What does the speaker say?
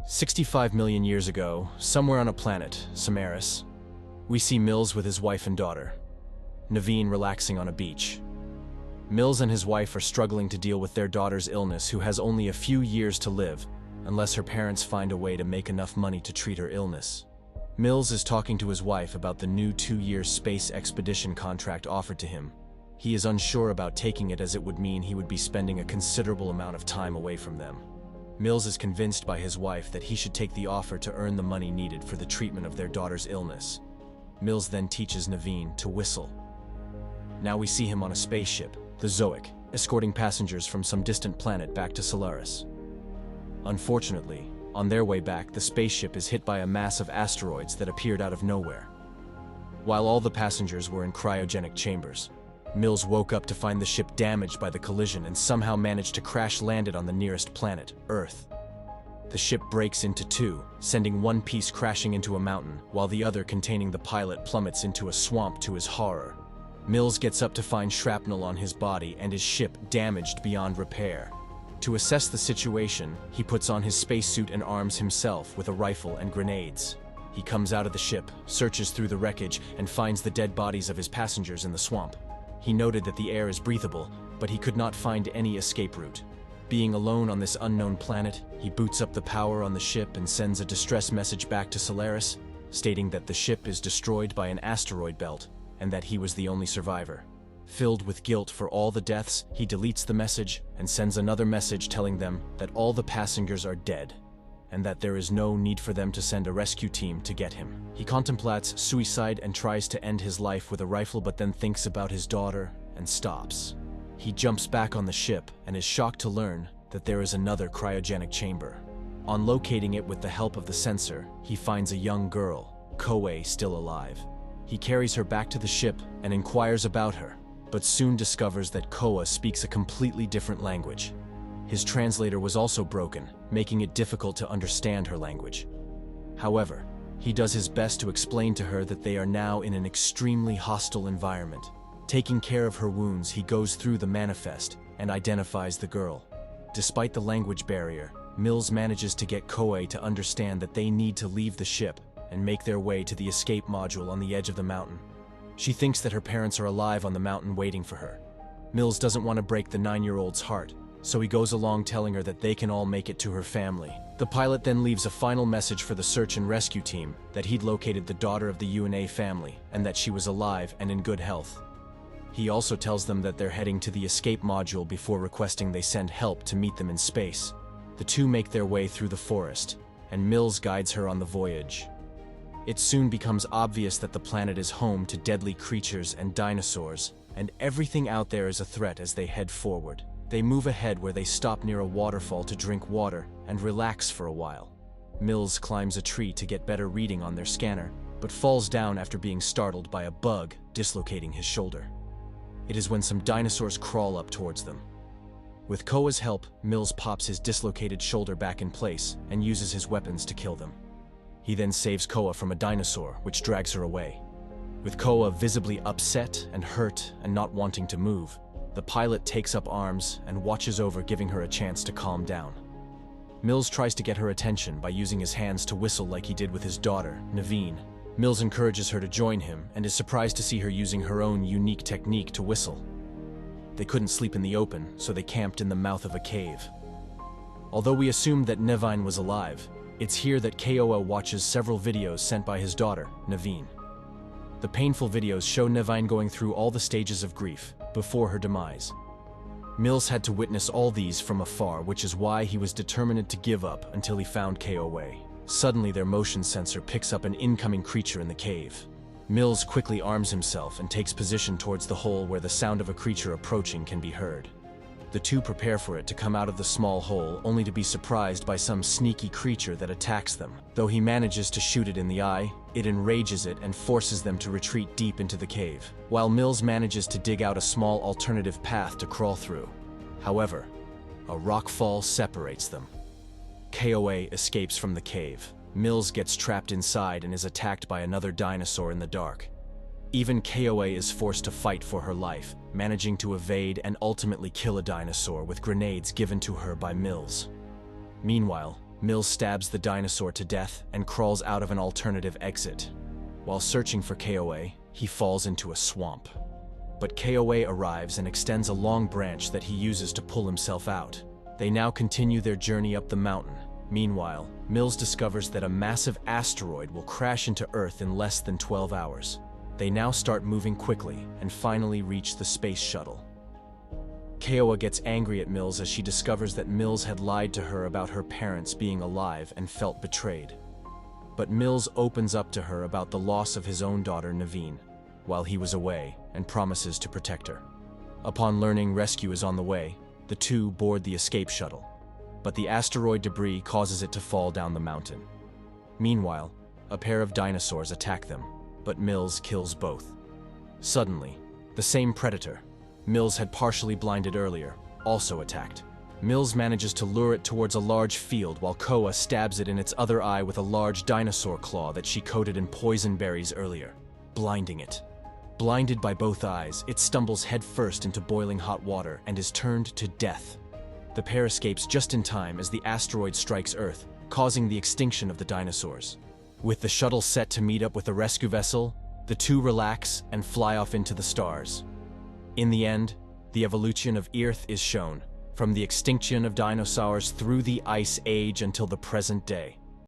65 million years ago, somewhere on a planet, Samaris, we see Mills with his wife and daughter, Naveen, relaxing on a beach. Mills and his wife are struggling to deal with their daughter's illness, who has only a few years to live, unless her parents find a way to make enough money to treat her illness. Mills is talking to his wife about the new 2-year space expedition contract offered to him. He is unsure about taking it, as it would mean he would be spending a considerable amount of time away from them. Mills is convinced by his wife that he should take the offer to earn the money needed for the treatment of their daughter's illness. Mills then teaches Naveen to whistle. Now we see him on a spaceship, the Zoic, escorting passengers from some distant planet back to Solaris. Unfortunately, on their way back, the spaceship is hit by a mass of asteroids that appeared out of nowhere. While all the passengers were in cryogenic chambers, Mills woke up to find the ship damaged by the collision and somehow managed to crash land it on the nearest planet, Earth. The ship breaks into two, sending one piece crashing into a mountain, while the other, containing the pilot, plummets into a swamp. To his horror, Mills gets up to find shrapnel on his body and his ship damaged beyond repair. To assess the situation, he puts on his spacesuit and arms himself with a rifle and grenades. He comes out of the ship, searches through the wreckage, and finds the dead bodies of his passengers in the swamp. He noted that the air is breathable, but he could not find any escape route. Being alone on this unknown planet, he boots up the power on the ship and sends a distress message back to Solaris, stating that the ship is destroyed by an asteroid belt and that he was the only survivor. Filled with guilt for all the deaths, he deletes the message and sends another message telling them that all the passengers are dead and that there is no need for them to send a rescue team to get him. He contemplates suicide and tries to end his life with a rifle, but then thinks about his daughter and stops. He jumps back on the ship and is shocked to learn that there is another cryogenic chamber. On locating it with the help of the sensor, he finds a young girl, Koei, still alive. He carries her back to the ship and inquires about her, but soon discovers that Koa speaks a completely different language. His translator was also broken, making it difficult to understand her language. However, he does his best to explain to her that they are now in an extremely hostile environment. Taking care of her wounds, he goes through the manifest and identifies the girl. Despite the language barrier, Mills manages to get Koei to understand that they need to leave the ship and make their way to the escape module on the edge of the mountain. She thinks that her parents are alive on the mountain waiting for her. Mills doesn't want to break the 9-year-old's heart, so he goes along telling her that they can all make it to her family. The pilot then leaves a final message for the search and rescue team, that he'd located the daughter of the UNA family and that she was alive and in good health. He also tells them that they're heading to the escape module before requesting they send help to meet them in space. The two make their way through the forest, and Mills guides her on the voyage. It soon becomes obvious that the planet is home to deadly creatures and dinosaurs, and everything out there is a threat as they head forward. They move ahead where they stop near a waterfall to drink water and relax for a while. Mills climbs a tree to get better reading on their scanner, but falls down after being startled by a bug dislocating his shoulder. It is when some dinosaurs crawl up towards them. With Koa's help, Mills pops his dislocated shoulder back in place and uses his weapons to kill them. He then saves Koa from a dinosaur, which drags her away. With Koa visibly upset and hurt and not wanting to move, the pilot takes up arms and watches over, giving her a chance to calm down. Mills tries to get her attention by using his hands to whistle like he did with his daughter, Naveen. Mills encourages her to join him and is surprised to see her using her own unique technique to whistle. They couldn't sleep in the open, so they camped in the mouth of a cave. Although we assumed that Naveen was alive, it's here that Koa watches several videos sent by his daughter, Naveen. The painful videos show Naveen going through all the stages of grief before her demise. Mills had to witness all these from afar, which is why he was determined to give up until he found Koa. Suddenly, their motion sensor picks up an incoming creature in the cave. Mills quickly arms himself and takes position towards the hole where the sound of a creature approaching can be heard. The two prepare for it to come out of the small hole, only to be surprised by some sneaky creature that attacks them. Though he manages to shoot it in the eye, it enrages it and forces them to retreat deep into the cave, while Mills manages to dig out a small alternative path to crawl through. However, a rock fall separates them. Koa escapes from the cave. Mills gets trapped inside and is attacked by another dinosaur in the dark. Even Koa is forced to fight for her life, managing to evade and ultimately kill a dinosaur with grenades given to her by Mills. Meanwhile, Mills stabs the dinosaur to death and crawls out of an alternative exit. While searching for KOA, he falls into a swamp. But KOA arrives and extends a long branch that he uses to pull himself out. They now continue their journey up the mountain. Meanwhile, Mills discovers that a massive asteroid will crash into Earth in less than 12 hours. They now start moving quickly and finally reach the space shuttle. KOA gets angry at Mills as she discovers that Mills had lied to her about her parents being alive and felt betrayed. But Mills opens up to her about the loss of his own daughter, Naveen, while he was away, and promises to protect her. Upon learning rescue is on the way, the two board the escape shuttle, but the asteroid debris causes it to fall down the mountain. Meanwhile, a pair of dinosaurs attack them, but Mills kills both. Suddenly, the same predator Mills had partially blinded earlier also attacked. Mills manages to lure it towards a large field while Koa stabs it in its other eye with a large dinosaur claw that she coated in poison berries earlier, blinding it. Blinded by both eyes, it stumbles headfirst into boiling hot water and is turned to death. The pair escapes just in time as the asteroid strikes Earth, causing the extinction of the dinosaurs. With the shuttle set to meet up with a rescue vessel, the two relax and fly off into the stars. In the end, the evolution of Earth is shown, from the extinction of dinosaurs through the Ice Age until the present day.